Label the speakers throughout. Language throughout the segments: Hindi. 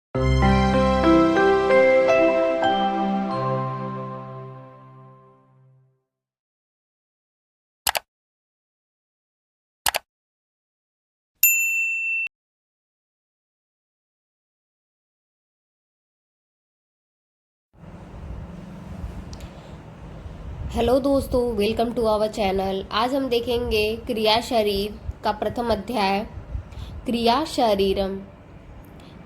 Speaker 1: हेलो दोस्तों, वेलकम टू आवर चैनल। आज हम देखेंगे क्रिया शरीर का प्रथम अध्याय, क्रिया शरीरम।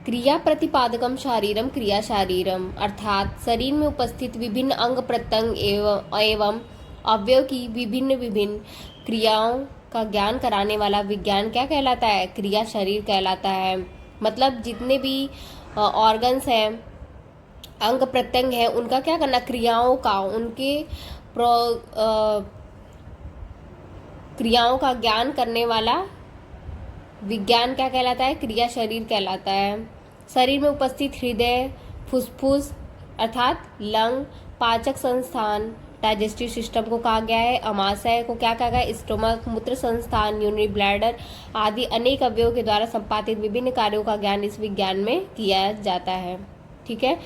Speaker 1: क्रिया प्रतिपादकम शारीरम क्रिया शारीरम अर्थात शरीर में उपस्थित विभिन्न अंग प्रत्यंग एवं अवयव की विभिन्न विभिन्न क्रियाओं का ज्ञान कराने वाला विज्ञान क्या कहलाता है? क्रिया शरीर कहलाता है। मतलब जितने भी ऑर्गन्स हैं, अंग प्रत्यंग है, उनका क्या करना, क्रियाओं का, उनके क्रियाओं का ज्ञान करने वाला विज्ञान क्या कहलाता है? क्रिया शरीर कहलाता है। शरीर में उपस्थित हृदय, फुसफुस अर्थात लंग, पाचक संस्थान, डाइजेस्टिव सिस्टम को कहा गया है। अमाशय को क्या कहा गया है? स्टोमक, मूत्र संस्थान, यूरिनरी ब्लैडर आदि अनेक अवयवों के द्वारा संपादित विभिन्न कार्यों का ज्ञान इस विज्ञान में किया जाता है। ठीक है।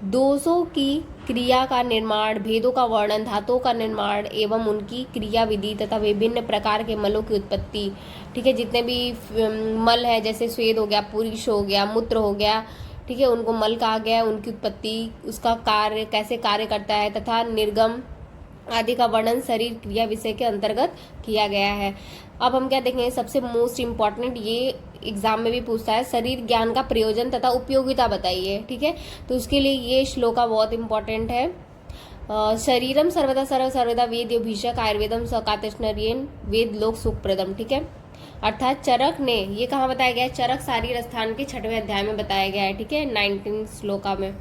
Speaker 1: दोषों की क्रिया का निर्माण, भेदों का वर्णन, धातुओं का निर्माण एवं उनकी क्रिया विधि तथा विभिन्न प्रकार के मलों की उत्पत्ति। ठीक है। जितने भी मल है, जैसे स्वेद हो गया, पुरुष हो गया, मूत्र हो गया, ठीक है, उनको मल कहा गया है। उनकी उत्पत्ति, उसका कार्य, कैसे कार्य करता है तथा निर्गम आदि का वर्णन शरीर क्रिया विषय के अंतर्गत किया गया है। अब हम क्या देखेंगे, सबसे मोस्ट इम्पॉर्टेंट, ये एग्जाम में भी पूछता है, शरीर ज्ञान का प्रयोजन तथा उपयोगिता बताइए। ठीक है। तो उसके लिए ये श्लोका बहुत इंपॉर्टेंट है। शरीरम सर्वदा सर्वदा वेद भीषक आयुर्वेदम सकातृष्णर्येन वेद लोक सुखप्रदम। ठीक है। अर्थात चरक ने, ये कहाँ बताया गया है? चरक शारीर स्थान के 6वें अध्याय में बताया गया है। ठीक है। 19 श्लोका में,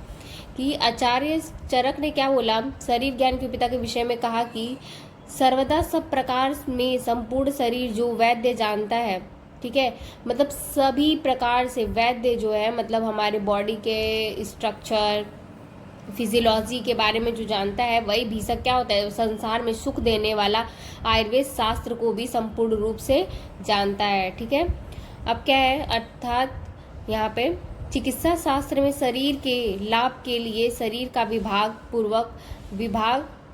Speaker 1: कि आचार्य चरक ने क्या बोला, शरीर ज्ञान के पिता के विषय में कहा कि सर्वदा सब प्रकार में संपूर्ण शरीर जो वैद्य जानता है। ठीक है। मतलब सभी प्रकार से वैद्य जो है, मतलब हमारे बॉडी के स्ट्रक्चर, फिजियोलॉजी के बारे में जो जानता है, वही भीषक क्या होता है? संसार में सुख देने वाला आयुर्वेद शास्त्र को भी संपूर्ण रूप से जानता है। ठीक है। अब क्या है, अर्थात यहाँ पे चिकित्सा शास्त्र में शरीर के लाभ के लिए शरीर का विभाग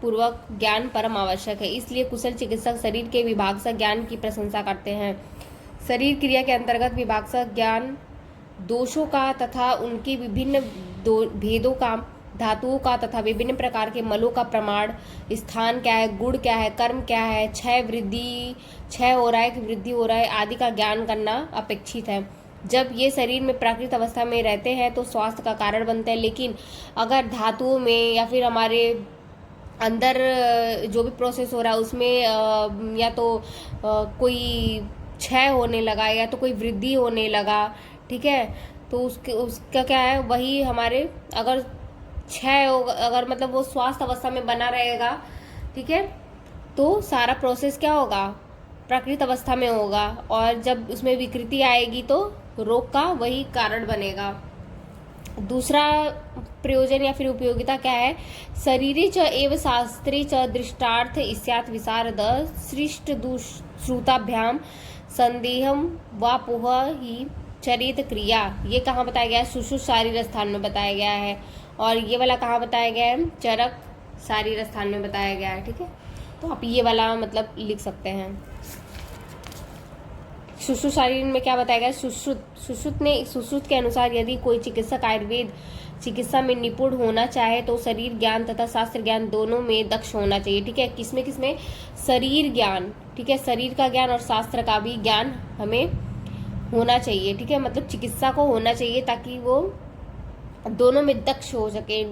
Speaker 1: पूर्वक ज्ञान परम आवश्यक है। इसलिए कुशल चिकित्सक शरीर के विभाग से ज्ञान की प्रशंसा करते हैं। शरीर क्रिया के अंतर्गत विभाग से ज्ञान दोषों का तथा उनके विभिन्न भेदों का, धातुओं का तथा विभिन्न प्रकार के मलों का प्रमाण, स्थान क्या है, गुण क्या है, कर्म क्या है, क्षय हो रहा है कि वृद्धि हो रहा है आदि का ज्ञान करना अपेक्षित है। जब ये शरीर में प्राकृतिक अवस्था में रहते हैं तो स्वास्थ्य का कारण बनते हैं, लेकिन अगर धातुओं में या फिर हमारे अंदर जो भी प्रोसेस हो रहा है उसमें या तो कोई क्षय होने लगा या तो कोई वृद्धि होने लगा, ठीक है, तो उसका क्या है, वही हमारे अगर क्षय होगा, अगर मतलब वो स्वास्थ्य अवस्था में बना रहेगा, ठीक है, तो सारा प्रोसेस क्या होगा, प्राकृतिक अवस्था में होगा, और जब उसमें विकृति आएगी तो रोग का वही कारण बनेगा। दूसरा प्रयोजन या फिर उपयोगिता क्या है, शरीरे च एव शास्त्रे च दृष्टार्थ इस्यात् विशारद सृष्ट श्रुताभ्याम संदेहम व पुह ही चरित क्रिया। ये कहाँ बताया गया है? सुश्रुत शारीर स्थान में बताया गया है। और ये वाला कहाँ बताया गया है? चरक शारीर स्थान में बताया गया है। ठीक है, तो आप ये वाला मतलब लिख सकते हैं। सुश्रुत शारीर में क्या बताया गया? सुश्रुत के अनुसार यदि कोई चिकित्सक आयुर्वेद चिकित्सा में निपुण होना चाहे तो शरीर ज्ञान तथा शास्त्र ज्ञान दोनों में दक्ष होना चाहिए। ठीक है, किसमें? शरीर ज्ञान, ठीक है, शरीर का ज्ञान और शास्त्र का भी ज्ञान हमें होना चाहिए। ठीक है, मतलब चिकित्सा को होना चाहिए ताकि वो दोनों में दक्ष हो सके।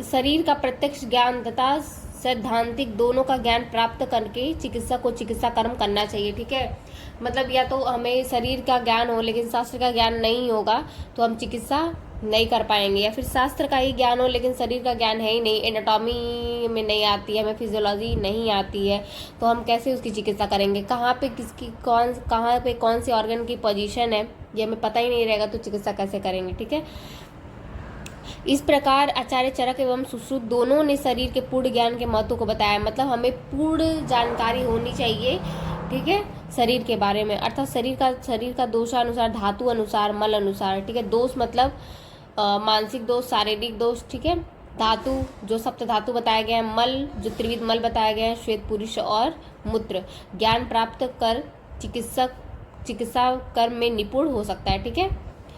Speaker 1: शरीर का प्रत्यक्ष ज्ञान तथा सैद्धांतिक दोनों का ज्ञान प्राप्त करके चिकित्सा को चिकित्सा कर्म करना चाहिए। ठीक है, मतलब या तो हमें शरीर का ज्ञान हो लेकिन शास्त्र का ज्ञान नहीं होगा तो हम चिकित्सा नहीं कर पाएंगे, या फिर शास्त्र का ही ज्ञान हो लेकिन शरीर का ज्ञान है ही नहीं, एनाटॉमी में नहीं आती है, हमें फिजियोलॉजी नहीं आती है, तो हम कैसे उसकी चिकित्सा करेंगे? कहाँ पे कौन सी ऑर्गन की पोजीशन है ये हमें पता ही नहीं रहेगा तो चिकित्सा कैसे करेंगे? ठीक है, इस प्रकार आचार्य चरक एवं सुश्रुत दोनों ने शरीर के पूर्ण ज्ञान के महत्व को बताया। मतलब हमें पूर्ण जानकारी होनी चाहिए, ठीक है, शरीर के बारे में, अर्थात शरीर का दोषानुसार, धातु अनुसार, मल अनुसार। ठीक है, दोष मतलब मानसिक दोष, शारीरिक दोष। ठीक है, धातु जो सप्त धातु बताया गया है, मल जो त्रिविध मल बताया गया है, श्वेत पुरुष और मूत्र। ज्ञान प्राप्त कर चिकित्सा कर्म में निपुण हो सकता है। ठीक है,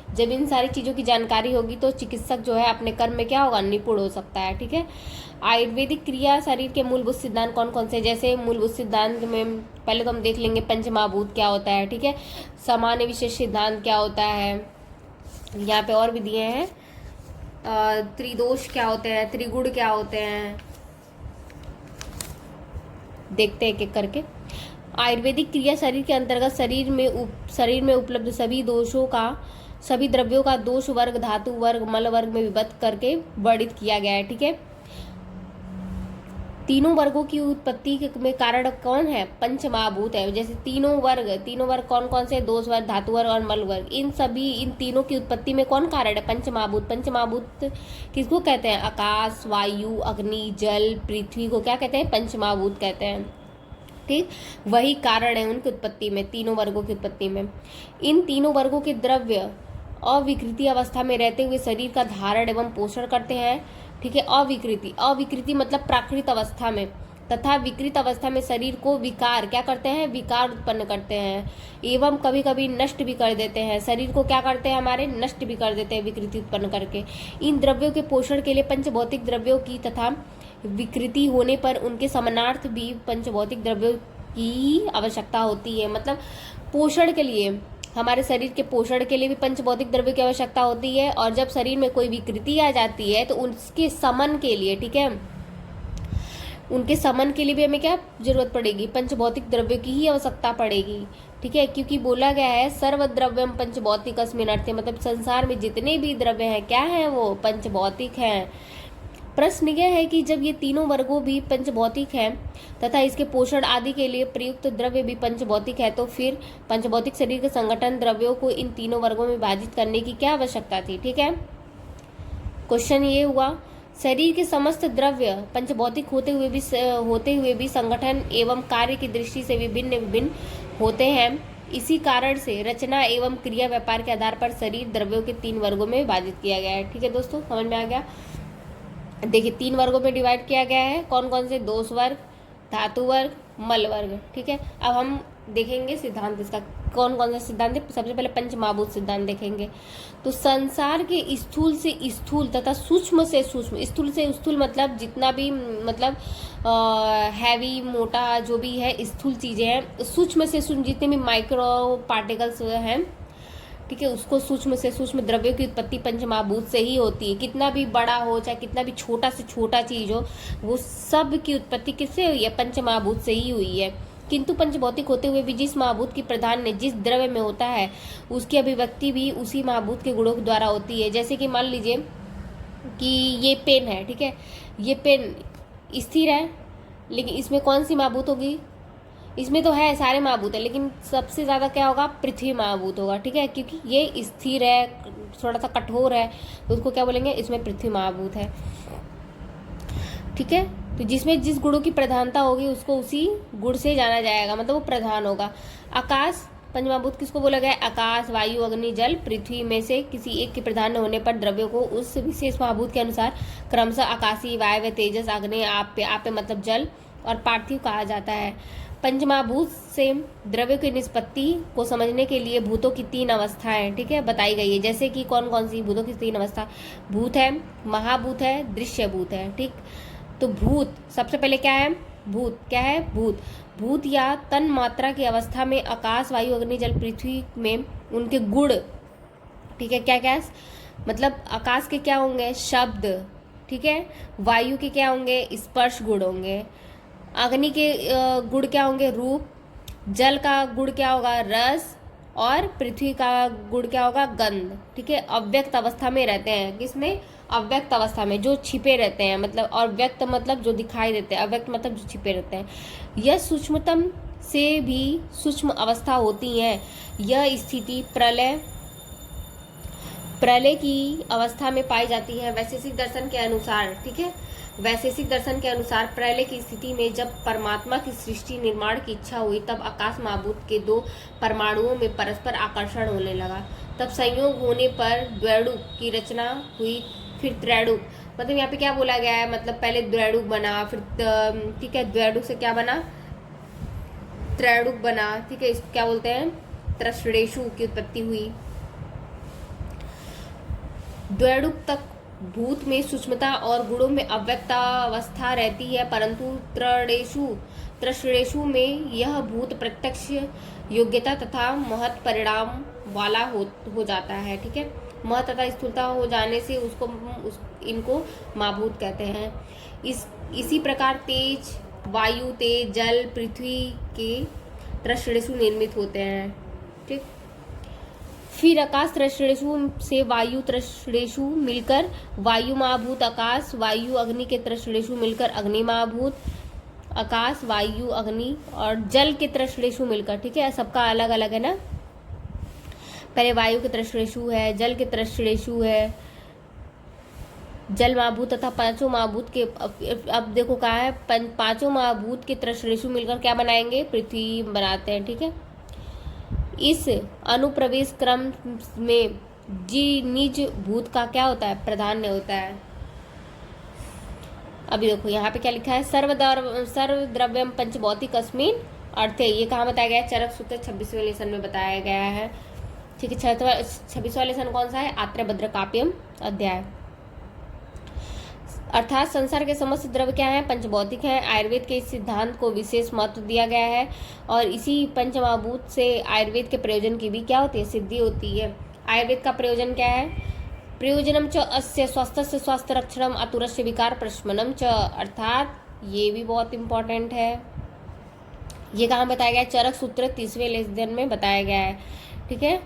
Speaker 1: जब इन सारी चीज़ों की जानकारी होगी तो चिकित्सक जो है अपने कर्म में क्या होगा, निपुण हो सकता है। ठीक है, आयुर्वेदिक क्रिया शरीर के मूलभूत सिद्धांत कौन कौन से, जैसे मूलभूत सिद्धांत में पहले तो हम देख लेंगे पंचमहाभूत क्या होता है। ठीक है, सामान्य विशेष सिद्धांत क्या होता है, यहाँ पे और भी दिए हैं, त्रिदोष क्या होते हैं, त्रिगुण क्या होते हैं, देखते हैं एक एक करके। आयुर्वेदिक क्रिया शरीर के अंतर्गत शरीर में उपलब्ध सभी द्रव्यों का दोष वर्ग, धातु वर्ग, मल वर्ग में विभक्त करके वर्णित किया गया है। ठीक है, तीनों वर्गों की उत्पत्ति में कारण कौन है, पंचमहाभूत है। जैसे तीनों वर्ग कौन कौन से, दोष वर्ग, धातु वर्ग और मल वर्ग, इन तीनों की उत्पत्ति में कौन कारण है, पंचमहाभूत। पंचमहाभूत किसको कहते हैं, आकाश, वायु, अग्नि, जल, पृथ्वी को क्या कहते हैं, पंचमहाभूत कहते हैं। ठीक, वही कारण है उनकी उत्पत्ति में, तीनों वर्गों की उत्पत्ति में। इन तीनों वर्गों के द्रव्य अविकृति अवस्था में रहते हुए शरीर का धारण एवं पोषण करते हैं। ठीक है, अविकृति मतलब प्राकृत अवस्था में, तथा विकृत अवस्था में शरीर को विकार क्या करते हैं, विकार उत्पन्न करते हैं एवं कभी कभी नष्ट भी कर देते हैं। शरीर को क्या करते हैं, हमारे नष्ट भी कर देते हैं विकृति उत्पन्न करके। इन द्रव्यों के पोषण के लिए पंचभौतिक द्रव्यों की तथा विकृति होने पर उनके समानार्थ भी पंचभौतिक द्रव्यों की आवश्यकता होती है। मतलब पोषण के लिए, हमारे शरीर के पोषण के लिए भी पंचभौतिक द्रव्य की आवश्यकता होती है, और जब शरीर में कोई विकृति आ जाती है तो उसके समन के लिए, ठीक है, उनके समन के लिए भी हमें क्या जरूरत पड़ेगी, पंचभौतिक द्रव्य की ही आवश्यकता पड़ेगी। ठीक है, क्योंकि बोला गया है सर्वद्रव्यम पंचभौतिक अस्मिन् अर्थे, मतलब संसार में जितने भी द्रव्य हैं क्या हैं, वो पंचभौतिक हैं। प्रश्न यह है कि जब ये तीनों वर्गों भी पंचभौतिक हैं तथा इसके पोषण आदि के लिए प्रयुक्त द्रव्य भी पंचभौतिक है, तो फिर पंचभौतिक शरीर के संगठन द्रव्यों को इन तीनों वर्गों में विभाजित करने की क्या आवश्यकता थी। ठीक है, क्वेश्चन ये हुआ, शरीर के समस्त द्रव्य पंचभौतिक होते हुए भी संगठन एवं कार्य की दृष्टि से विभिन्न होते हैं। इसी कारण से रचना एवं क्रिया व्यापार के आधार पर शरीर द्रव्यों के 3 वर्गों में विभाजित किया गया है। ठीक है दोस्तों, समझ में आ गया। देखिए 3 वर्गों में डिवाइड किया गया है, कौन कौन से, दोष वर्ग, धातु वर्ग, मल वर्ग। ठीक है, अब हम देखेंगे सिद्धांत इसका, कौन कौन सा सिद्धांत है। सबसे पहले पंचमहाभूत सिद्धांत देखेंगे। तो संसार के स्थूल से स्थूल तथा सूक्ष्म से सूक्ष्म, स्थूल से स्थूल मतलब जितना भी मतलब हैवी, मोटा जो भी है स्थूल चीजें हैं, सूक्ष्म से सूक्ष्म जितने भी माइक्रो पार्टिकल्स हैं, ठीक है, उसको सूक्ष्म से सूक्ष्म द्रव्यों की उत्पत्ति पंचमहाभूत से ही होती है। कितना भी बड़ा हो चाहे कितना भी छोटा से छोटा चीज हो, वो सब की उत्पत्ति किससे हुई है, पंचमहाभूत से ही हुई है। किंतु पंचभौतिक होते हुए भी जिस महाभूत की प्राधान्य जिस द्रव्य में होता है, उसकी अभिव्यक्ति भी उसी महाभूत के गुणों द्वारा होती है। जैसे कि मान लीजिए कि ये पेन है, ठीक है, ये पेन स्थिर है, लेकिन इसमें कौन सी महाभूत होगी, इसमें तो है सारे महाभूत है, लेकिन सबसे ज़्यादा क्या होगा, पृथ्वी महाभूत होगा। ठीक है, क्योंकि ये स्थिर है, थोड़ा सा कठोर है, तो उसको क्या बोलेंगे, इसमें पृथ्वी महाभूत है। ठीक है, तो जिसमें जिस गुणों की प्रधानता होगी उसको उसी गुण से जाना जाएगा, मतलब वो प्रधान होगा। आकाश पंचमहाभूत किसको बोला गया है, आकाश, वायु, अग्नि, जल, पृथ्वी में से किसी एक के प्रधान होने पर द्रव्यों को उस विशेष महाभूत के अनुसार क्रमशः आकाशीय, वायव्य, तेजस, अग्नि, आप मतलब जल और पार्थिव कहा जाता है। पंचमहाभूत से द्रव्य की निष्पत्ति को समझने के लिए भूतों की 3 अवस्थाएं, ठीक है, बताई गई है। जैसे कि कौन कौन सी भूतों की 3 अवस्था, भूत है, महाभूत है, दृश्य भूत है। ठीक, तो भूत सबसे पहले क्या है, भूत क्या है, भूत या तन मात्रा की अवस्था में आकाश, वायु, अग्नि, जल, पृथ्वी में उनके गुण, ठीक है, क्या क्या, मतलब आकाश के क्या होंगे, शब्द, ठीक है, वायु के क्या होंगे, स्पर्श गुण होंगे, अग्नि के गुण क्या होंगे, रूप, जल का गुण क्या होगा, रस, और पृथ्वी का गुण क्या होगा, गंध। ठीक है, अव्यक्त अवस्था में रहते हैं, किसमें, अव्यक्त अवस्था में, जो छिपे रहते हैं, मतलब, और व्यक्त मतलब जो दिखाई देते हैं, अव्यक्त मतलब जो छिपे रहते हैं। यह सूक्ष्मतम से भी सूक्ष्म अवस्था होती है। यह स्थिति प्रलय की अवस्था में पाई जाती है वैशेषिक दर्शन के अनुसार। ठीक है, वैशेषिक दर्शन के अनुसार प्रलय की स्थिति में जब परमात्मा की सृष्टि निर्माण की इच्छा हुई तब आकाश महाभूत के दो परमाणुओं में परस्पर आकर्षण होने लगा। तब संयोग होने पर द्वैडुक की रचना हुई, फिर त्रैडुक। मतलब यहाँ पे क्या बोला गया है, मतलब पहले द्वैडुक बना, फिर ठीक है द्वैडुक से क्या बना, त्रैडुक बना, ठीक है इसको क्या बोलते हैं, त्रषडेषु की उत्पत्ति हुई। द्वैडुक तक भूत में सूक्ष्मता और गुणों में अव्यक्तावस्था रहती है, परंतु त्रषडेषु में यह भूत प्रत्यक्ष योग्यता तथा महत् परिणाम वाला हो जाता है। ठीक है, महत् तथा स्थूलता हो जाने से इनको महाभूत कहते हैं। इसी प्रकार तेज, वायु, तेज, जल, पृथ्वी के त्रषडेषु निर्मित होते हैं। ठीक, फिर आकाश त्रषडेषु से वायु त्रषडेषु मिलकर वायु महाभूत आकाश, वायु अग्नि के त्रषडेषु मिलकर अग्नि महाभूत आकाश, वायु अग्नि, और जल के त्रषडेषु मिलकर, ठीक है सबका अलग अलग है ना, पहले वायु के त्रषडेषु है, जल के त्रषडेषु है, जल महाभूत तथा पांचों महाभूत के, अब देखो कहा है पांचों महाभूत के त्रषडेषु मिलकर क्या बनाएंगे, पृथ्वी बनाते हैं। ठीक है, इस अनुप्रवेश क्रम में निज भूत का क्या होता है, प्राधान्य होता है। अभी देखो यहाँ पे क्या लिखा है, सर्वद्रव्यम पंचभौतिक अस्मिन अर्थे, ये कहाँ बताया गया है, चरक सूत्र 26वें लेसन में बताया गया है। ठीक है, 26वां लेसन कौन सा है, आत्रेयभद्र काव्यम अध्याय। अर्थात संसार के समस्त द्रव्य क्या है, पंचभौतिक है। आयुर्वेद के इस सिद्धांत को विशेष महत्व दिया गया है और इसी पंचमहाभूत से आयुर्वेद के प्रयोजन की भी क्या होती है, सिद्धि होती है। आयुर्वेद का प्रयोजन क्या है, प्रयोजनम च अस्य स्वास्थ्य स्वास्थ्य रक्षणम आतुरस्य विकार प्रशमनम च, अर्थात ये भी बहुत इंपॉर्टेंट है। ये कहाँ बताया गया है, चरक सूत्र 30वें लेसन में बताया गया है। ठीक है,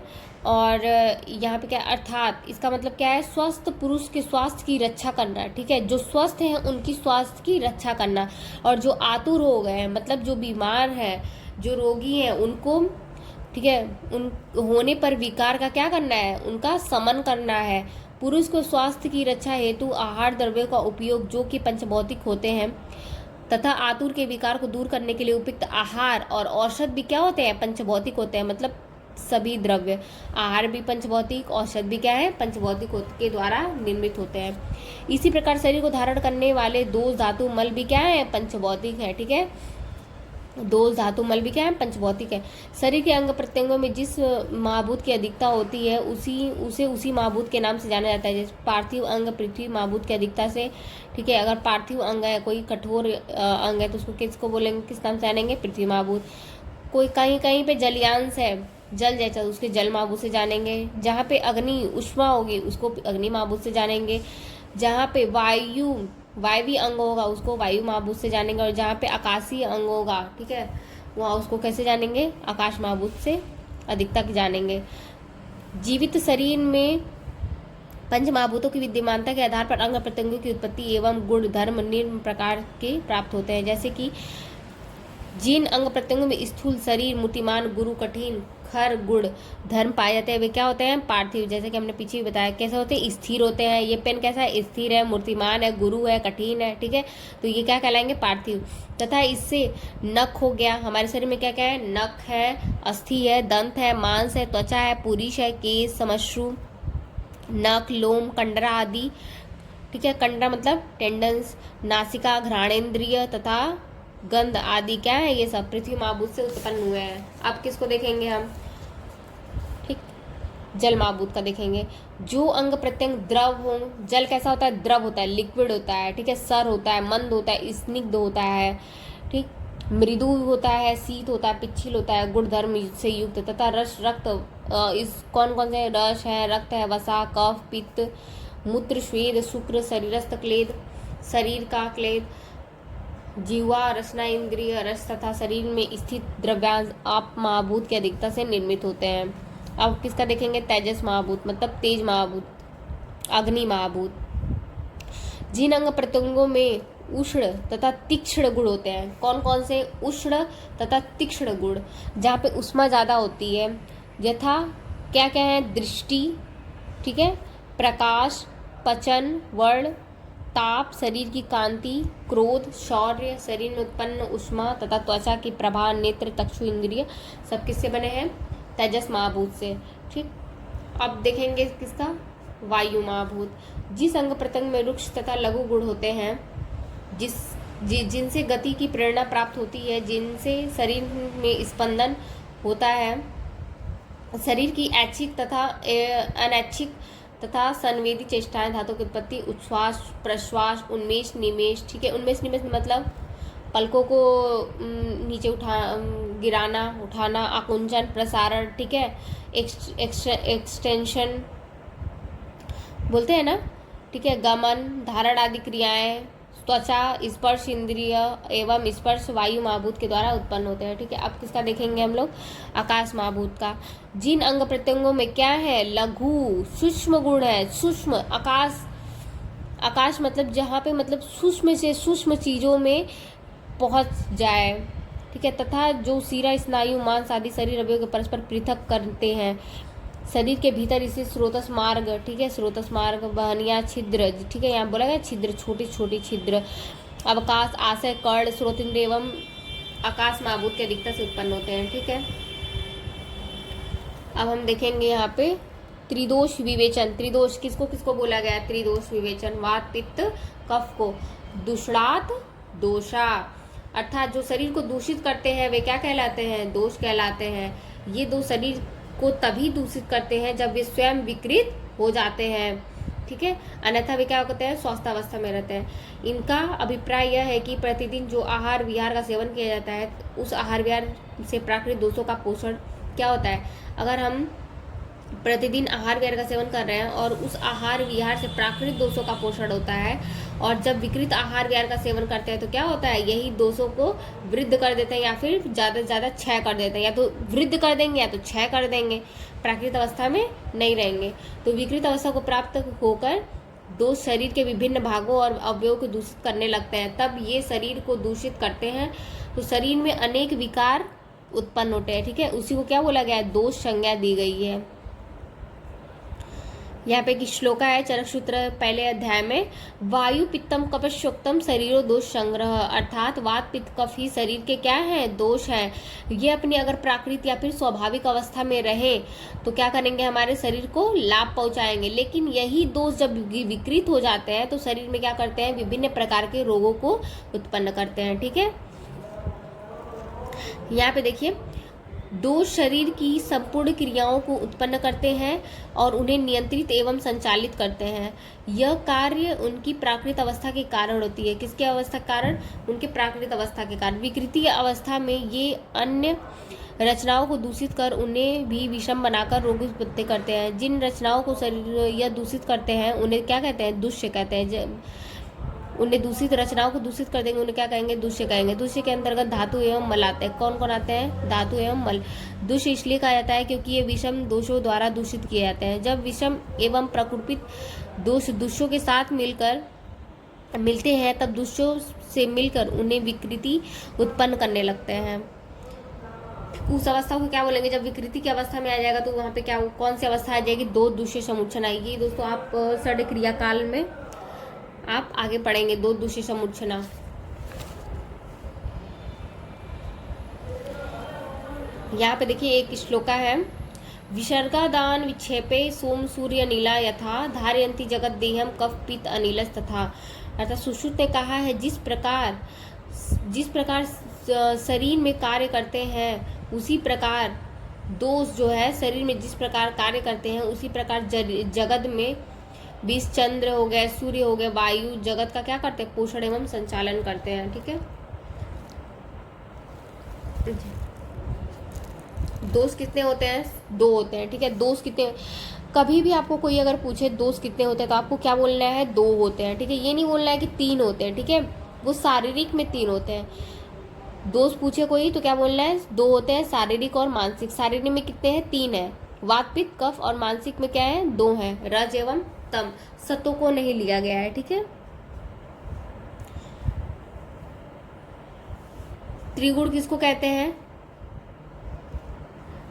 Speaker 1: और यहाँ पे क्या, अर्थात इसका मतलब क्या है, स्वस्थ पुरुष के स्वास्थ्य की रक्षा करना। ठीक है, जो स्वस्थ हैं उनकी स्वास्थ्य की रक्षा करना, और जो आतुर हो गए हैं मतलब जो बीमार हैं, जो रोगी हैं, उनको ठीक है उन होने पर विकार का क्या करना है, उनका समन करना है। पुरुष को स्वास्थ्य की रक्षा हेतु आहार द्रव्यों का उपयोग जो कि पंचभौतिक होते हैं तथा आतुर के विकार को दूर करने के लिए उपयुक्त आहार और औषध भी क्या होते हैं, पंचभौतिक होते हैं। मतलब सभी द्रव्य, आहार भी पंचभौतिक, औषध भी क्या है, पंचभौतिक के द्वारा निर्मित होते हैं। इसी प्रकार शरीर को धारण करने वाले दोष धातु मल भी क्या है, पंचभौतिक है। ठीक है, दोष धातु मल भी क्या है, पंचभौतिक है। शरीर के अंग प्रत्यंगों में जिस महाभूत की अधिकता होती है उसी महाभूत के नाम से जाना जाता है। जैसे पार्थिव अंग पृथ्वी महाभूत की अधिकता से, ठीक है, अगर पार्थिव अंग है, कोई कठोर अंग है तो उसको किसको बोलेंगे, किस नाम से जानेंगे, पृथ्वी महाभूत। कोई कहीं कहीं पे जलियांश है, जल जैसा, उसके जल महाभूत से जानेंगे। जहाँ पे अग्नि उष्मा होगी उसको अग्नि महाभूत से जानेंगे। जहाँ पे वायवी अंग होगा उसको वायु महाभूत से जानेंगे, और जहाँ पे आकाशीय अंग होगा, ठीक है, वहाँ उसको कैसे जानेंगे, आकाश महाभूत से अधिकता की जानेंगे। जीवित शरीर में पंच महाभूतों की विद्यमानता के आधार पर अंग प्रत्यंगों की उत्पत्ति एवं गुण धर्म निम्न प्रकार के प्राप्त होते हैं। जैसे कि जिन अंग प्रत्यंगों में स्थूल शरीर, मूर्तिमान, गुरु, कठिन, खर, गुण धर्म पाए जाते हैं वे क्या होते हैं, पार्थिव। जैसे कि हमने पीछे भी बताया कैसे होते हैं, स्थिर होते हैं। ये पेन कैसा है, स्थिर है, मूर्तिमान है, गुरु है, कठिन है। ठीक है, तो ये क्या कहलाएंगे, पार्थिव। तथा इससे नख हो गया, हमारे शरीर में क्या क्या है, नख है, अस्थि है, दंत है, मांस है, त्वचा है, पुरीष है, केश, समश्रु, नख, लोम, कंडरा आदि। ठीक है, कंडरा मतलब टेंडन्स, नासिका, घ्राणेन्द्रिय तथा गंध आदि क्या है, ये सब पृथ्वी महाभूत से उत्पन्न हुए हैं। अब किसको देखेंगे हम, ठीक, जल महाभूत का देखेंगे। जो अंग प्रत्यंग द्रव हो, जल कैसा होता है, द्रव होता है, लिक्विड होता है। ठीक है, सर होता है, मंद होता है, स्निग्ध होता है, ठीक, मृदु होता है, शीत होता है, पिच्छिल होता है, गुण धर्म से युक्त तथा रस, रक्त, इस कौन कौन से रस है, रक्त है, वसा, कफ, पित्त, मूत्र, स्वेद, शुक्र, शरीरस्थ क्लेद, शरीर का क्लेद, जीवा, रसना इंद्रिय, रस तथा शरीर में स्थित द्रव्यांश आप महाभूत की अधिकता से निर्मित होते हैं। अब किसका देखेंगे, तेजस महाभूत मतलब तेज महाभूत, अग्नि महाभूत। जिन अंग प्रत्यंगों में उष्ण तथा तीक्ष्ण गुण होते हैं, कौन कौन से, उष्ण तथा तीक्ष्ण गुण, जहाँ पे उष्मा ज़्यादा होती है, यथा क्या क्या है, दृष्टि, ठीक है, प्रकाश, पचन, वर्ण, ताप, शरीर की कांति, क्रोध, शौर्य, शरीर में उत्पन्न ऊष्मा तथा त्वचा की प्रभा, नेत्र, चक्षु इंद्रिय सब किससे बने हैं? तेजस महाभूत से। ठीक, अब देखेंगे किसका? वायु महाभूत। जिस अंग प्रत्यंग में रुक्ष तथा लघु गुण होते हैं, जिनसे गति की प्रेरणा प्राप्त होती है, जिनसे शरीर में स्पंदन होता है, शरीर की ऐच्छिक तथा अनैच्छिक तथा संवेदी चेष्टाएं, धातु की उत्पत्ति, उच्छ्वास, प्रश्वास, उन्मेष, निमेष। ठीक है, उन्मेष निमेष मतलब पलकों को नीचे गिराना, उठाना, आकुंचन, प्रसारण। ठीक है, एक्सटेंशन बोलते हैं ना। ठीक है, गमन, धारण आदि क्रियाएं त्वचा, स्पर्श इंद्रिय एवं स्पर्श वायु महाभूत के द्वारा उत्पन्न होते हैं। ठीक है, अब किसका देखेंगे हम लोग? आकाश महाभूत का। जिन अंग प्रत्यंगों में क्या है? लघु सूक्ष्म गुण है। सूक्ष्म आकाश मतलब जहाँ पे मतलब सूक्ष्म से सूक्ष्म चीजों में पहुंच जाए। ठीक है, तथा जो शिरा, स्नायु, मांस आदि शरीर अवयव के परस्पर पृथक करते हैं। शरीर के भीतर इसे स्रोतस मार्ग, ठीक है, स्रोतस मार्ग, बहनिया, छिद्र, ठीक है, यहाँ बोला गया छिद्र, छोटी छोटी छिद्र, अवकाश, आशय, कर्ण, स्रोतेंद्र एवं आकाश महाभूत के अधिकता से उत्पन्न होते हैं। ठीक है, अब हम देखेंगे यहाँ पे त्रिदोष विवेचन। त्रिदोष किसको किसको बोला गया? त्रिदोष विवेचन, वात, पित्त, कफ को। दुष्णात दोषा, अर्थात जो शरीर को दूषित करते हैं वे क्या कहलाते हैं? दोष कहलाते हैं। ये दो शरीर को तभी दूषित करते हैं जब वे स्वयं विकृत हो जाते हैं। ठीक है, अन्यथा वे क्या करते हैं? स्वस्थावस्था में रहते हैं। इनका अभिप्राय यह है कि प्रतिदिन जो आहार विहार का सेवन किया जाता है, उस आहार विहार से प्राकृतिक दोषों का पोषण क्या होता है? अगर हम प्रतिदिन आहार विहार का सेवन कर रहे हैं और उस आहार विहार से प्राकृतिक दोषों का पोषण होता है, और जब विकृत आहार विहार का सेवन करते हैं तो क्या होता है? यही दोषों को वृद्ध कर देते हैं या फिर ज़्यादा से ज़्यादा क्षय कर देते हैं। या तो वृद्ध कर देंगे या तो क्षय कर देंगे, प्राकृतिक अवस्था में नहीं रहेंगे। तो विकृत अवस्था को प्राप्त होकर दोष शरीर के विभिन्न भागों और अवयवों को दूषित करने लगते हैं। तब ये शरीर को दूषित करते हैं तो शरीर में अनेक विकार उत्पन्न होते हैं। ठीक है, उसी को क्या बोला गया है? दोष संज्ञा दी गई है। यहाँ पे की श्लोका है चरक सूत्र पहले अध्याय में, वायु पित्तम कपशोक्तम शरीरो दोष संग्रह, अर्थात वात पित्त कफ ही शरीर के क्या है? दोष है। ये अपनी अगर प्राकृतिक या फिर स्वाभाविक अवस्था में रहे तो क्या करेंगे? हमारे शरीर को लाभ पहुंचाएंगे। लेकिन यही दोष जब विकृत हो जाते हैं तो शरीर में क्या करते हैं? विभिन्न प्रकार के रोगों को उत्पन्न करते हैं। ठीक है, यहाँ पे देखिए, दोष शरीर की संपूर्ण क्रियाओं को उत्पन्न करते हैं और उन्हें नियंत्रित एवं संचालित करते हैं। यह कार्य उनकी प्राकृतिक अवस्था के कारण होती है। किसके अवस्था के कारण? उनके प्राकृतिक अवस्था के कारण। विकृति अवस्था में ये अन्य रचनाओं को दूषित कर उन्हें भी विषम बनाकर रोग उत्पत्ति करते हैं। जिन रचनाओं को शरीर यह दूषित करते हैं उन्हें क्या कहते हैं? दुष्य कहते हैं। उन्हें दूषित रचनाओं को दूषित कर देंगे, उन्हें क्या कहेंगे? दुष्य कहेंगे। दुष्य के अंतर्गत धातु एवं मल आते हैं। कौन कौन आते हैं? धातु एवं मल। दुष्य इसलिए कहा जाता है क्योंकि ये विषम दोषों द्वारा दूषित किए जाते हैं। जब विषम एवं प्रकृतिक दोष दुष्यों के साथ मिलते हैं तब दुष्यों से मिलकर उन्हें विकृति उत्पन्न करने लगते हैं। उस अवस्था को क्या बोलेंगे? जब विकृति की अवस्था में आ जाएगा तो वहाँ पे क्या, कौन सी अवस्था आ जाएगी? दो दूष्य समुच्चन आएगी। दोस्तों आप षड क्रिया काल में आप आगे पढ़ेंगे दो दूषी समुच्चना। यहाँ पे देखिए एक श्लोका है, विसर्गादान विक्षेपे सोम सूर्य नीला यथा धारयंती जगत देहम कफ पित्त अनिलस तथा। अर्थात सुश्रुत ने कहा है जिस प्रकार शरीर में कार्य करते हैं उसी प्रकार दोष जो है शरीर में जिस प्रकार कार्य करते हैं उसी प्रकार जगत में विष, चंद्र हो गए, सूर्य हो गए, वायु जगत का क्या करते हैं? पोषण एवं संचालन करते हैं। ठीक है, दोष कितने होते हैं? दो होते हैं। ठीक है, दोष कितने? कभी भी आपको कोई अगर पूछे दोष कितने होते हैं तो आपको क्या बोलना है? दो होते हैं। ठीक है, ये नहीं बोलना है कि तीन होते हैं। ठीक है, वो शारीरिक में तीन होते हैं। दोष पूछे कोई तो क्या बोलना है? दो होते हैं, शारीरिक और मानसिक। शारीरिक में कितने हैं? तीन है, वात पित्त कफ, और मानसिक में क्या है? दो है, रज एवं तम। सत्व को नहीं लिया गया है। ठीक है, त्रिगुण किसको कहते हैं?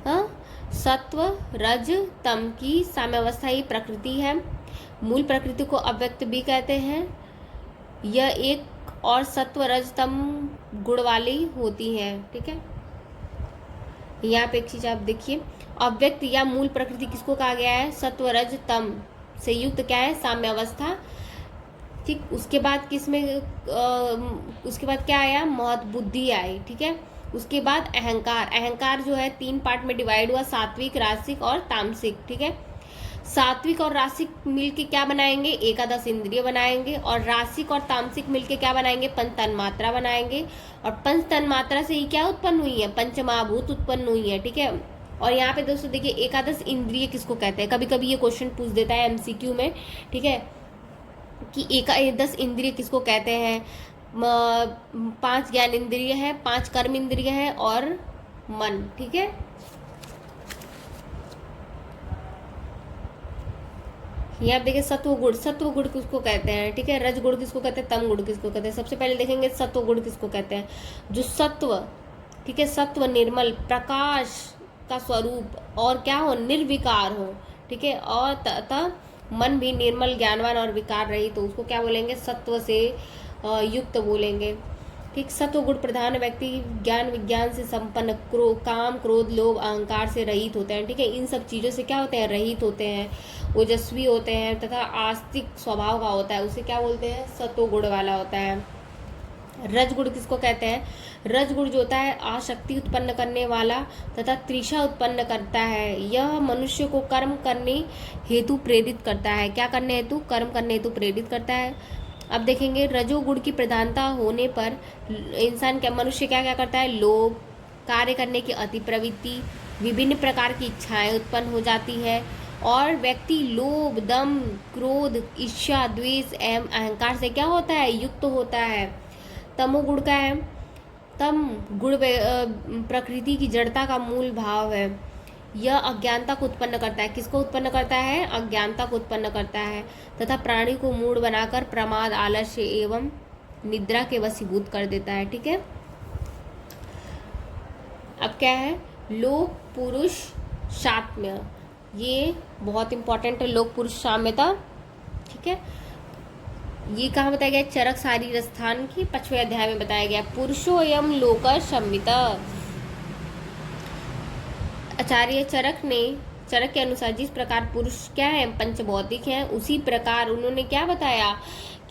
Speaker 1: हाँ, सत्व रज तम की साम्यावस्था ही प्रकृति है। मूल प्रकृति को अव्यक्त भी कहते हैं। यह एक और सत्व रज तम गुण वाली होती है। ठीक है, यहाँ पे एक चीज आप देखिए, अव्यक्त या मूल प्रकृति किसको कहा गया है? सत्व रज तम से युक्त क्या है? साम्य अवस्था। ठीक, उसके बाद उसके बाद क्या आया? महत बुद्धि आई। ठीक है, उसके बाद अहंकार। अहंकार जो है 3 पार्ट में डिवाइड हुआ, सात्विक, रासिक और तामसिक। ठीक है, सात्विक और रासिक मिलके क्या बनाएंगे? एकादश इंद्रिय बनाएंगे। और रासिक और तामसिक मिलके क्या बनाएंगे? पंच तन्मात्रा बनाएंगे। और पंच तन्मात्रा से ही क्या उत्पन्न हुई है? पंचमहाभूत उत्पन्न हुई है। ठीक है, और यहाँ पे दोस्तों देखिए, एकादश इंद्रिय किसको कहते हैं? कभी कभी ये क्वेश्चन पूछ देता है एमसीक्यू में। ठीक है, कि एकादश इंद्रिय किसको कहते हैं? 5 ज्ञान इंद्रिय है, 5 कर्म इंद्रिय है और मन। ठीक है, यहाँ आप देखिए सत्व गुण। सत्व गुण किसको कहते हैं? ठीक है, रज गुण किसको कहते हैं? तम गुण किसको कहते हैं? सबसे पहले देखेंगे सत्व गुण किसको कहते हैं? जो सत्व, ठीक है, सत्व निर्मल प्रकाश का स्वरूप और क्या हो? निर्विकार हो। ठीक है, और तथा मन भी निर्मल, ज्ञानवान और विकार रहित तो उसको क्या बोलेंगे? सत्व से युक्त बोलेंगे। ठीक, सत्व गुण प्रधान व्यक्ति ज्ञान विज्ञान से संपन्न, काम, क्रोध, लोभ, अहंकार से रहित होते हैं। ठीक है, इन सब चीज़ों से क्या होते हैं? रहित होते हैं, ओजस्वी होते हैं तथा आस्तिक स्वभाव का होता है, उसे क्या बोलते हैं? सत्व गुण वाला होता है। रज गुण किसको कहते हैं? रज गुण जो होता है आसक्ति उत्पन्न करने वाला तथा तृषा उत्पन्न करता है। यह मनुष्य को कर्म करने हेतु प्रेरित करता है। क्या करने हेतु? कर्म करने हेतु प्रेरित करता है। अब देखेंगे रजोगुण की प्रधानता होने पर इंसान क्या, मनुष्य क्या क्या करता है? लोभ, कार्य करने की अति प्रवृत्ति, विभिन्न प्रकार की इच्छाएं उत्पन्न हो जाती है और व्यक्ति लोभ, दम, क्रोध, ईर्ष्या, द्वेष एवं अहंकार से क्या होता है? युक्त होता है। तमोगुण का है? तम गुण प्रकृति की जड़ता का मूल भाव है। यह अज्ञानता को उत्पन्न करता है। किसको उत्पन्न करता है? अज्ञानता को उत्पन्न करता है तथा प्राणी को मूढ़ बनाकर प्रमाद, आलस्य एवं निद्रा के वशीभूत कर देता है। ठीक है, अब क्या है? लोक पुरुष साम्य, ये बहुत इंपॉर्टेंट है, लोक पुरुष साम्यता। ठीक है, ये कहाँ बताया गया? चरक शारीर स्थान की 5वें अध्याय में बताया गया। पुरुषो एवं लोक संहिता। आचार्य चरक के अनुसार जिस प्रकार पुरुष क्या है? पंचभौतिक हैं, उसी प्रकार उन्होंने क्या बताया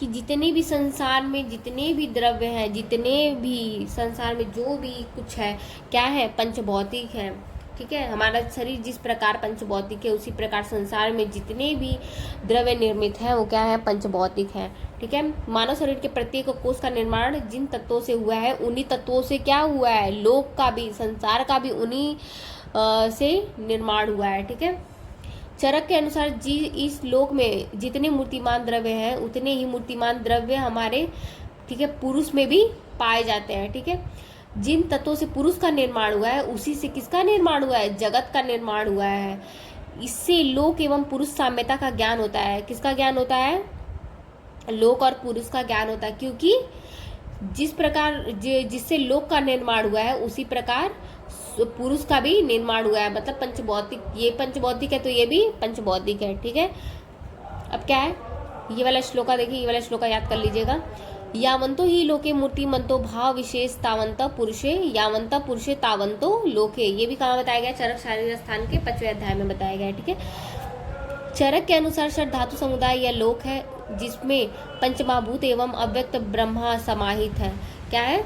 Speaker 1: कि जितने भी संसार में जितने भी द्रव्य हैं, जितने भी संसार में जो भी कुछ है क्या है? पंचभौतिक है। ठीक है, हमारा शरीर जिस प्रकार पंचभौतिक है उसी प्रकार संसार में जितने भी द्रव्य निर्मित हैं वो क्या है? पंचभौतिक है। ठीक है, मानव शरीर के प्रत्येक कोष का निर्माण जिन तत्वों से हुआ है उन्हीं तत्वों से क्या हुआ है? लोक का भी, संसार का भी उन्हीं से निर्माण हुआ है। ठीक है, चरक के अनुसार इस लोक में जितने मूर्तिमान द्रव्य हैं उतने ही मूर्तिमान द्रव्य हमारे, ठीक है, पुरुष में भी पाए जाते हैं। ठीक है, जिन तत्वों से पुरुष का निर्माण हुआ है उसी से किसका निर्माण हुआ है? जगत का निर्माण हुआ है। इससे लोक एवं पुरुष साम्यता का ज्ञान होता है। किसका ज्ञान होता है? लोक और पुरुष का ज्ञान होता है, क्योंकि जिस प्रकार जिससे लोक का निर्माण हुआ है उसी प्रकार पुरुष का भी निर्माण हुआ है। मतलब पंचभौतिक, ये पंचभौतिक है तो ये भी पंचभौतिक है। ठीक है, अब क्या है? ये वाला श्लोका देखिए, ये वाला श्लोका याद कर लीजिएगा। यावंतो ही लोके मूर्तिमंतो भाव विशेष तावंत पुरुषे, यावंत पुरुषे तावंतो लोके। ये भी कहाँ बताया गया? चरक शारीर स्थान के 5वें अध्याय में बताया गया है। ठीक है, चरक के अनुसार षट धातु समुदाय या लोक है जिसमें पंचमहाभूत एवं अव्यक्त ब्रह्मा समाहित है। क्या है?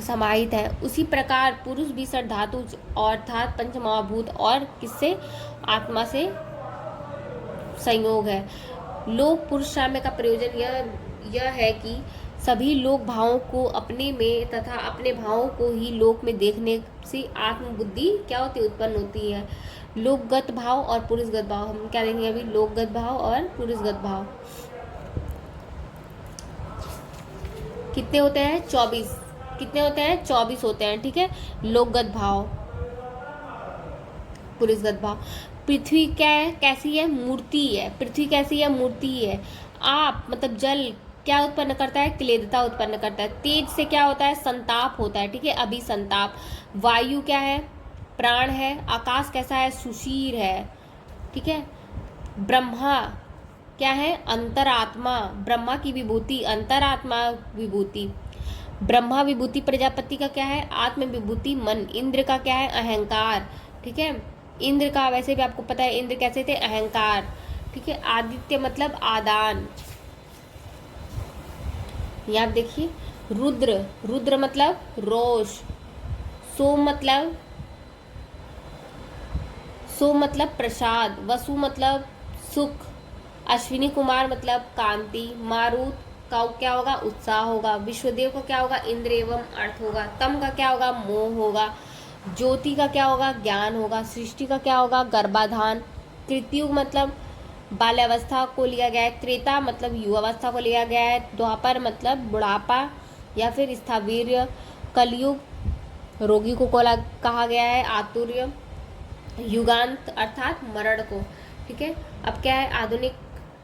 Speaker 1: समाहित है। उसी प्रकार पुरुष भी षट धातु अर्थात पंचमहाभूत और किससे? आत्मा से संयोग है। लोक पुरुष साम्य का प्रयोजन यह है कि सभी लोक भावों को अपने में तथा अपने भावों को ही लोक में देखने से आत्मबुद्धि क्या होती? उत्पन्न होती है। लोकगत भाव और पुरुषगत भाव, हम क्या देखेंगे अभी? लोकगत भाव और पुरुषगत भाव कितने होते हैं? 24। कितने होते हैं? 24 होते हैं। ठीक है, लोकगत भाव, पुरुषगत भाव। पृथ्वी क्या है? कैसी है? मूर्ति है। पृथ्वी कैसी है? मूर्ति है। आप मतलब जल क्या उत्पन्न करता है? क्लेदता उत्पन्न करता है। तेज से क्या होता है? संताप होता है। ठीक है, अभी संताप। वायु क्या है? प्राण है। आकाश कैसा है? सुशीर है। ठीक है, ब्रह्मा क्या है? अंतरात्मा, ब्रह्मा की विभूति, अंतरात्मा विभूति। ब्रह्मा विभूति प्रजापति का क्या है? आत्म विभूति मन। इंद्र का क्या है? अहंकार। ठीक है, इंद्र का वैसे भी आपको पता है इंद्र कैसे थे? अहंकार। ठीक है, आदित्य मतलब आदान। यहाँ आप देखिए रुद्र, रुद्र मतलब रोष। सो मतलब प्रसाद। वसु मतलब सुख। अश्विनी कुमार मतलब कांति। मारुत का क्या होगा? उत्साह होगा। विश्वदेव का क्या होगा? इंद्र एवं अर्थ होगा। तम का क्या होगा? मोह होगा। ज्योति का क्या होगा? ज्ञान होगा। सृष्टि का क्या होगा? गर्भाधान। कृतयुग मतलब बाल्यावस्था को लिया गया है। त्रेता मतलब युवावस्था को लिया गया है। द्वापर मतलब बुढ़ापा या फिर स्थावीर्य। कलयुग रोगी को कहा गया है, आतुर्य। युगांत अर्थात मरण को। ठीक है, अब क्या है? आधुनिक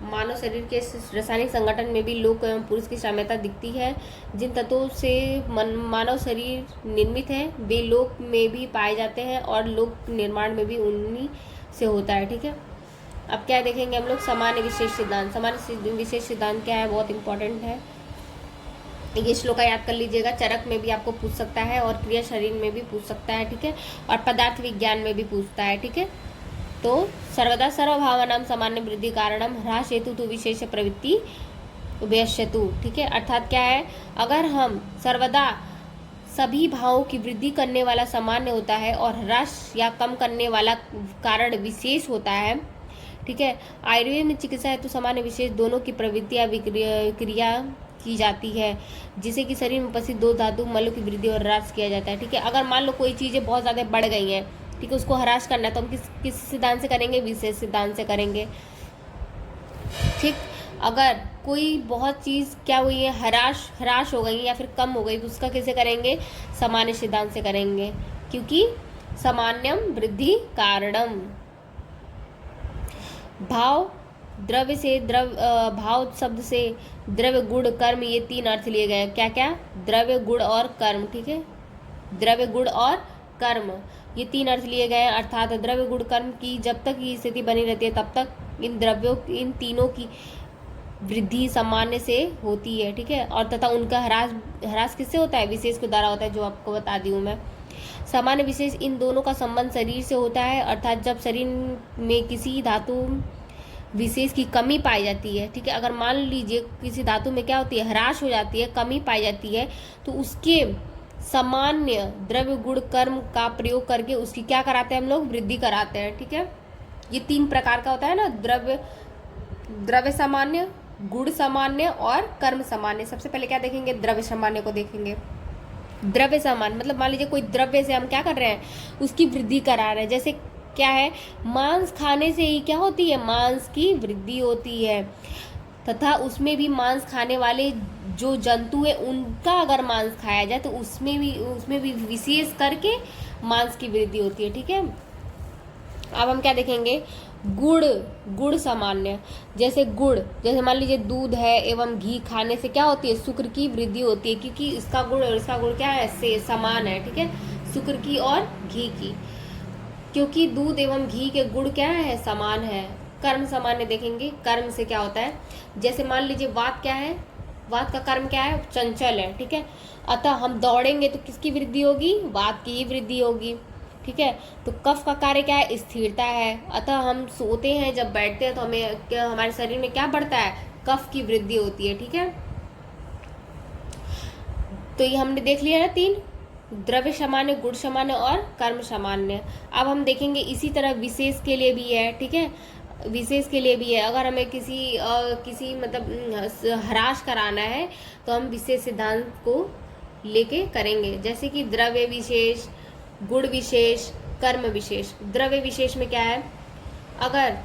Speaker 1: मानव शरीर के रासायनिक संगठन में भी लोक एवं पुरुष की साम्यता दिखती है। जिन तत्वों से मानव शरीर निर्मित है वे लोक में भी पाए जाते हैं और लोक निर्माण में भी उन्हीं से होता है। ठीक है, अब क्या देखेंगे हम लोग? सामान्य विशेष सिद्धांत। सामान्य विशेष सिद्धांत क्या है? बहुत इंपॉर्टेंट है, ये श्लोक याद कर लीजिएगा। चरक में भी आपको पूछ सकता है और क्रिया शरीर में भी पूछ सकता है। ठीक है, और पदार्थ विज्ञान में भी पूछता है। ठीक है, तो सर्वदा सर्वभावनाम सामान्य वृद्धि कारणम ह्रास हेतु तो विशेष प्रवृत्ति उभयश्यतु। ठीक है, अर्थात क्या है? अगर हम सर्वदा सभी भावों की वृद्धि करने वाला सामान्य होता है और ह्रास या कम करने वाला कारण विशेष होता है। ठीक है, आयुर्वेद में चिकित्सा हेतु सामान्य विशेष दोनों की प्रवृत्ति या क्रिया की जाती है, जिसे कि शरीर में उपस्थित दो धातु मलों की वृद्धि और ह्रास किया जाता है। ठीक है, अगर मान लो कोई चीज़ें बहुत ज़्यादा बढ़ गई हैं, ठीक है, उसको ह्रास करना है तो हम किस सिद्धांत से करेंगे? विशेष सिद्धांत से करेंगे। ठीक, अगर कोई बहुत चीज़ क्या हुई है? ह्रास हो गई या फिर कम हो गई तो उसका कैसे करेंगे? सामान्य सिद्धांत से करेंगे, क्योंकि सामान्यम वृद्धि कारणम। भाव द्रव्य से भाव शब्द से द्रव्य गुण कर्म ये तीन अर्थ लिए गए। क्या क्या? द्रव्य गुण और कर्म। ठीक है, द्रव्य गुण और कर्म ये तीन अर्थ लिए गए हैं। अर्थात द्रव्य गुण कर्म की जब तक ये स्थिति बनी रहती है तब तक इन तीनों की वृद्धि सामान्य से होती है। ठीक है, और तथा उनका ह्रास किससे होता है? विशेष के द्वारा होता है, जो आपको बता दी हूँ मैं। सामान्य विशेष इन दोनों का संबंध शरीर से होता है, अर्थात जब शरीर में किसी धातु विशेष की कमी पाई जाती है। ठीक है, अगर मान लीजिए किसी धातु में क्या होती है? ह्रास हो जाती है, कमी पाई जाती है, तो उसके सामान्य द्रव्य गुण कर्म का प्रयोग करके उसकी क्या कराते हैं हम लोग? वृद्धि कराते हैं। ठीक है, ये तीन प्रकार का होता है ना, द्रव्य सामान्य, गुण सामान्य और कर्म सामान्य। सबसे पहले क्या देखेंगे? द्रव्य सामान्य को देखेंगे। द्रव्य सामान्य मतलब मान लीजिए कोई द्रव्य से हम क्या कर रहे हैं? उसकी वृद्धि करा रहे हैं। जैसे क्या है? मांस खाने से ही क्या होती है? मांस की वृद्धि होती है, तथा उसमें भी मांस खाने वाले जो जंतु है उनका अगर मांस खाया जाए तो उसमें भी विशेष करके मांस की वृद्धि होती है। ठीक है, अब हम क्या देखेंगे? गुण सामान्य। जैसे गुड़, जैसे मान लीजिए दूध है एवं घी खाने से क्या होती है? शुक्र की वृद्धि होती है, क्योंकि इसका गुण और इसका गुण क्या है? से समान है। ठीक है, शुक्र की और घी की, क्योंकि दूध एवं घी के गुण क्या है? समान है। कर्म सामान्य देखेंगे। कर्म से क्या होता है? जैसे मान लीजिए वात क्या है? वात का कर्म क्या है? चंचल है। ठीक है, अतः हम दौड़ेंगे तो किसकी वृद्धि होगी? वात की ही वृद्धि होगी। ठीक है, तो कफ का कार्य क्या है? स्थिरता है। अतः हम सोते हैं, जब बैठते हैं तो हमारे शरीर में क्या बढ़ता है? कफ की वृद्धि होती है। ठीक है, तो ये हमने देख लिया है तीन, द्रव्य सामान्य, गुण सामान्य और कर्म सामान्य। अब हम देखेंगे इसी तरह विशेष के लिए भी है। ठीक है, विशेष के लिए भी है। अगर हमें किसी मतलब ह्रास कराना है तो हम विशेष सिद्धांत को लेके करेंगे। जैसे कि द्रव्य विशेष, गुण विशेष, कर्म विशेष। द्रव्य विशेष में क्या है? अगर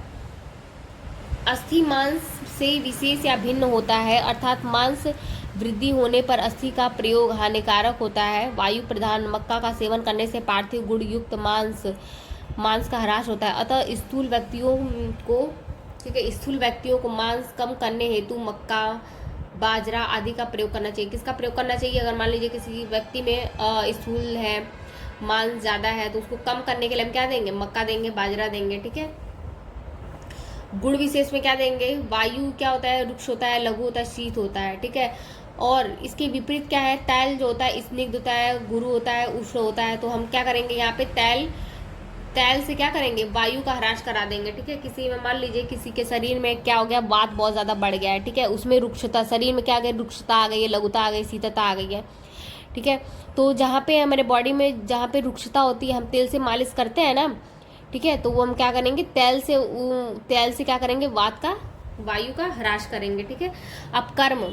Speaker 1: अस्थि मांस से विशेष या भिन्न होता है, अर्थात मांस वृद्धि होने पर अस्थि का प्रयोग हानिकारक होता है। वायु प्रधान मक्का का सेवन करने से पार्थिव गुण युक्त मांस का ह्रास होता है। अतः स्थूल व्यक्तियों को, ठीक है, स्थूल व्यक्तियों को मांस कम करने हेतु मक्का, बाजरा आदि का प्रयोग करना चाहिए। किसका प्रयोग करना चाहिए? अगर मान लीजिए किसी व्यक्ति में स्थूल है, मांस ज़्यादा है, तो उसको कम करने के लिए हम क्या देंगे? मक्का देंगे, बाजरा देंगे। ठीक है, गुण विशेष में क्या देंगे, वायु क्या होता है, रुक्ष होता है, लघु होता है, शीत होता है, ठीक है। और इसके विपरीत क्या है, तैल जो होता है स्निग्ध होता है, गुरु होता है, उष्ण होता है। तो हम क्या करेंगे यहाँ पे, तैल से क्या करेंगे, वायु का ह्रास करा देंगे, ठीक है। किसी में मान लीजिए किसी के शरीर में क्या हो गया, वात बहुत ज्यादा बढ़ गया है, ठीक है, उसमें रुक्षता, शरीर में क्या आ गया, रुक्षता आ गई है, लघुता आ गई, शीतता आ गई है, ठीक है। तो जहाँ पे हमारे बॉडी में जहाँ पे रुक्षता होती है, हम तेल से मालिश करते हैं ना, ठीक है, तो वो हम क्या करेंगे, तेल से क्या करेंगे, वायु का ह्रास करेंगे, ठीक है। अब कर्म,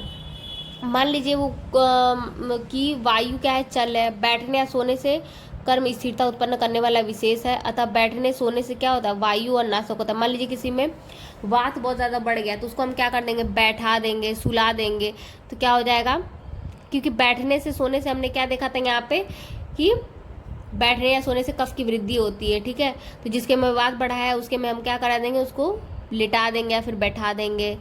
Speaker 1: मान लीजिए वो कि वायु क्या है, चल है, बैठने या सोने से कर्म स्थिरता उत्पन्न करने वाला विशेष है, अतः बैठने सोने से क्या होता है, वायु और नाशक होता है। मान लीजिए किसी में वात बहुत ज़्यादा बढ़ गया तो उसको हम क्या कर देंगे, बैठा देंगे, सुला देंगे, तो क्या हो जाएगा, क्योंकि बैठने से सोने से हमने क्या देखा था यहाँ पे कि बैठने या सोने से कफ की वृद्धि होती है, ठीक है। तो जिसके में वात बढ़ा है उसके में हम क्या करा देंगे, उसको लिटा देंगे या फिर बैठा देंगे,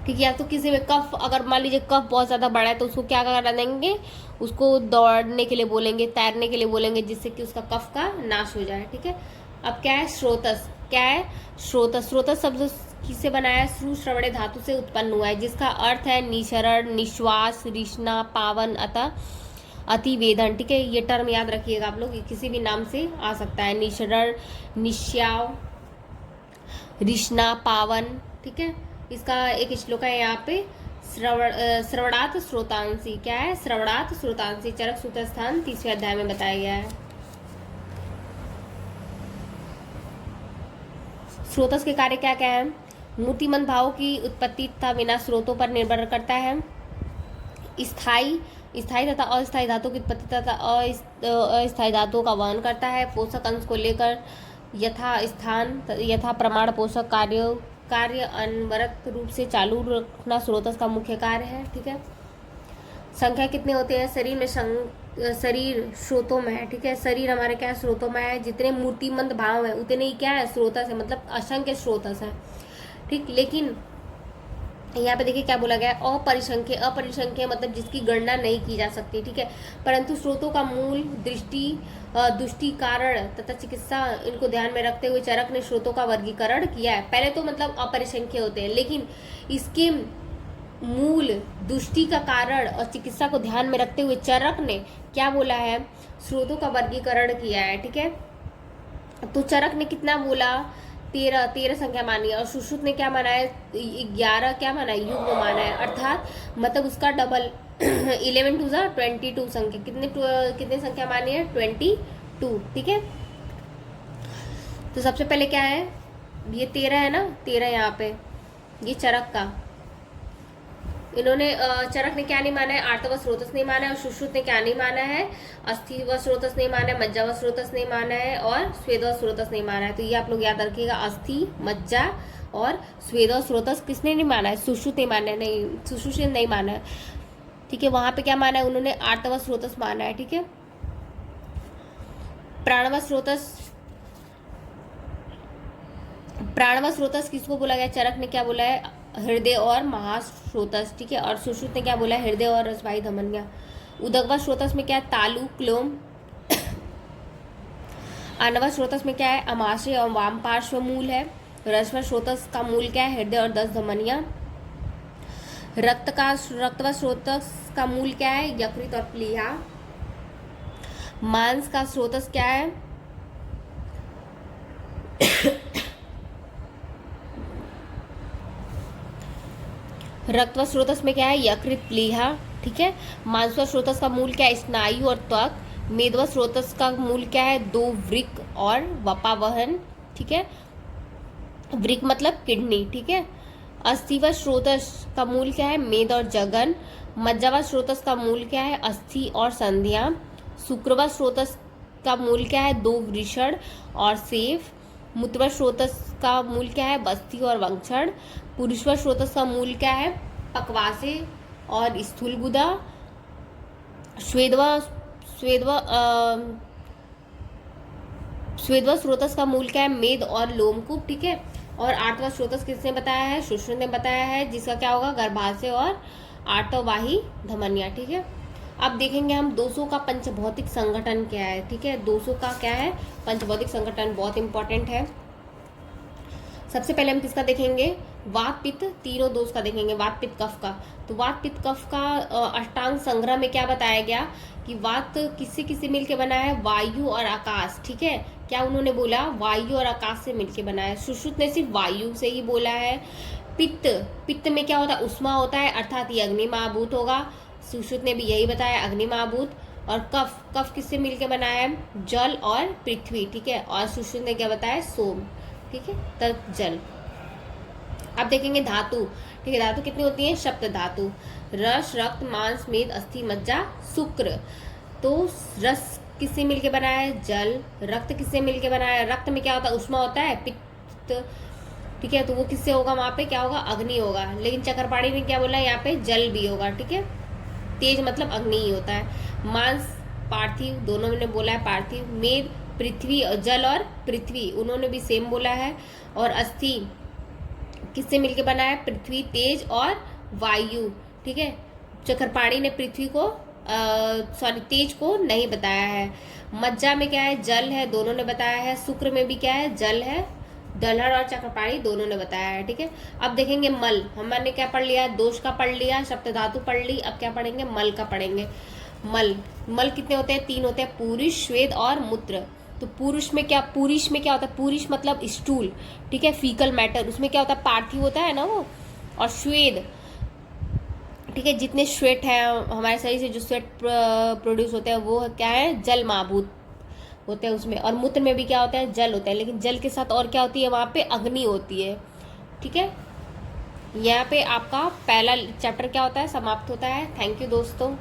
Speaker 1: ठीक है। या तो किसी में कफ, अगर मान लीजिए कफ बहुत ज़्यादा बढ़ा है तो उसको क्या करा देंगे, उसको दौड़ने के लिए बोलेंगे, तैरने के लिए बोलेंगे, जिससे कि उसका कफ का नाश हो जाए, ठीक है। अब क्या है स्रोतस, क्या है स्रोतस, स्रोतस शब्द किससे बना है, श्रु श्रवणे धातु से उत्पन्न हुआ है, जिसका अर्थ है निःसरण, निश्वास, रिश्ना, पावन, अतः अतिवेदन, ठीक है। ये टर्म याद रखिएगा आप लोग, किसी भी नाम से आ सकता है, निःसरण, निश्याव, रिश्ना, पावन, ठीक है। इसका एक श्लोक है यहाँ पे, श्रवणात् श्रोतांसी, क्या है, श्रवणात् श्रोतांसी, चरक सूत्र स्थान 30वें अध्याय में बताया गया है। स्रोतस के कार्य क्या क्या है, मूर्तिमंत भावों की उत्पत्ति तथा विनाश स्रोतों पर निर्भर करता है, स्थायी तथा अस्थायी धातु की उत्पत्ति तथा अस्थायी धातुओं का वहन करता है, पोषक अंश को लेकर यथा प्रमाण पोषक कार्य अनवरत रूप से चालू रखना स्रोतस का मुख्य कार्य है, ठीक है। संख्या कितने होते हैं शरीर में, शरीर स्रोतों में है, ठीक है। शरीर हमारे क्या है, स्रोतों में है, जितने मूर्तिमंत भाव है उतने ही क्या है, स्रोतस है, मतलब असंख्य स्रोतस है, ठीक। लेकिन यहाँ पे देखिए क्या बोला गया है, अपरिसंख्य मतलब जिसकी गणना नहीं की जा सकती, ठीक है। परंतु स्रोतों का मूल, दुष्टि, कारण तथा चिकित्सा, इनको ध्यान में रखते हुए चरक ने स्रोतों का वर्गीकरण किया है। पहले तो मतलब अपरिसंख्य होते हैं, लेकिन इसके मूल, दुष्टि का कारण और चिकित्सा को ध्यान में रखते हुए चरक ने क्या बोला है, स्रोतों का वर्गीकरण किया है, ठीक है। तो चरक ने कितना बोला, 13 संख्या मानी है, और सुश्रुत ने क्या माना है, 11 क्या माना है, युग्म माना है, अर्थात मतलब उसका डबल 11 टू 22 संख्या, कितने संख्या मानी है, 22, ठीक है। तो सबसे पहले क्या है, ये 13 है ना, 13 यहाँ पे ये चरक का, इन्होंने चरक ने क्या नहीं माना है, आर्त व स्रोतस नहीं माना है, और सुश्रुत ने क्या नहीं माना है, अस्थि व स्रोतस नहीं माना है, मज्जा व स्रोतस नहीं माना है, और स्वेद व स्रोतस नहीं माना है। तो ये आप लोग याद रखिएगा, अस्थि, मज्जा और स्वेद व स्रोतस किसने नहीं माना है, सुश्रुत ने माना है, नहीं सुश्रुत ने नहीं माना है, ठीक है। वहां पे क्या माना है उन्होंने, आर्त व स्रोतस माना है, ठीक है। प्राण व स्रोतस किसको बोला गया, चरक ने क्या बोला है, हृदय और महास्रोतस, ठीक है। और सुश्रुत ने क्या बोला है, हृदय और रसवाही धमनिया। उदगवा स्रोतस में क्या है, तालु, क्लोम। आनवा स्रोतस में क्या है, अमाशय और वाम पार्श्व मूल है। रसवा स्रोतस का मूल क्या है, हृदय और 10 धमनिया। रक्तवा स्रोतस का मूल क्या है, यकृत और प्लीहा। मांस का स्रोतस क्या है, रक्तवा स्रोतस में क्या है, यकृत, प्लीहा, ठीक है। मांसवा स्रोतस का मूल क्या है, स्नायु और त्वक। मेदवा स्रोतस का मूल क्या है, 2 वृक्क और वपावहन, ठीक है। वृक्क मतलब किडनी, ठीक है। अस्थिवा स्रोतस का मूल क्या है, मेद और जगन। मज्जावा स्रोतस का मूल क्या है, अस्थि और संध्या। शुक्रवा स्रोतस का मूल क्या है, 2 वृषण और सेव। मूत्रवा स्रोतस का मूल क्या है, बस्ती और वंक्षण। पुरुषवा स्रोतस का मूल क्या है, पकवासे और स्थूल गुदा। स्वेदवा स्रोतस का मूल क्या है, मेद और लोमकूप, ठीक है। और आठवां स्रोतस किसने बताया है, सुश्रुत ने बताया है, जिसका क्या होगा, गर्भाशय और आर्तवाही धमनिया, ठीक है। अब देखेंगे हम 200 का पंचभौतिक संगठन क्या है, ठीक है। 200 का क्या है, पंचभौतिक संगठन बहुत इंपॉर्टेंट है। सबसे पहले हम किसका देखेंगे, वात पित्त तीनों दोष का देखेंगे, वात पित्त कफ का। तो वात पित्त कफ का अष्टांग संग्रह में क्या बताया गया कि वात किससे किससे मिलके बना है, वायु और आकाश। ठीक है, क्या उन्होंने बोला, वायु और आकाश से मिलके बना है। सुश्रुत ने सिर्फ वायु से ही बोला है। पित्त, पित्त में क्या होता है, उष्मा होता है, अर्थात ये अग्नि महाभूत होगा। सुश्रुत ने भी यही बताया, अग्नि महाभूत। और कफ, कफ किससे मिलके बना है, जल और पृथ्वी। ठीक है, और सुश्रुत ने क्या बताया, सोम। ठीक है, तब जल। अब देखेंगे धातु। ठीक है, धातु कितनी होती है, सप्त धातु, रस, रक्त, मांस, मेद, अस्थि, मज्जा, शुक्र। तो रस किससे मिलके बना है, जल। रक्त किससे मिलके बना है, रक्त में क्या होता है, उष्मा होता है, पित्त। ठीक है, तो वो किससे होगा, वहां पे क्या होगा, अग्नि होगा। लेकिन चक्रपाणी ने क्या बोला, यहाँ पे जल भी होगा। ठीक है, तेज मतलब अग्नि ही होता है। मांस पार्थिव, दोनों ने बोला है पार्थिव। मेद पृथ्वी, जल और पृथ्वी, उन्होंने भी सेम बोला है। और अस्थि किससे मिलके बना है, पृथ्वी, तेज और वायु। ठीक है, चक्रपाणी ने पृथ्वी को तेज को नहीं बताया है। मज्जा में क्या है, जल है, दोनों ने बताया है। शुक्र में भी क्या है, जल है, दलहर और चक्रपाणी दोनों ने बताया है। ठीक है, अब देखेंगे मल। हमने क्या पढ़ लिया, दोष का पढ़ लिया, सप्त धातु पढ़ ली। अब क्या पढ़ेंगे, मल का पढ़ेंगे। मल, मल कितने होते हैं, 3 होते हैं, पुरुष, श्वेद और मूत्र। तो पुरुष में क्या, पुरुष में क्या होता है, पुरुष मतलब स्टूल। ठीक है, फीकल मैटर, उसमें क्या होता है, पार्थिव होता है ना वो। और श्वेद, ठीक है, जितने श्वेत है हमारे शरीर से, जो श्वेत प्रोड्यूस होते हैं वो क्या है, जल महाभूत होते हैं उसमें। और मूत्र में भी क्या होता है, जल होता है, लेकिन जल के साथ और क्या होती है, वहाँ पे अग्नि होती है। ठीक है, यहाँ पे आपका पहला चैप्टर क्या होता है, समाप्त होता है। थैंक यू दोस्तों।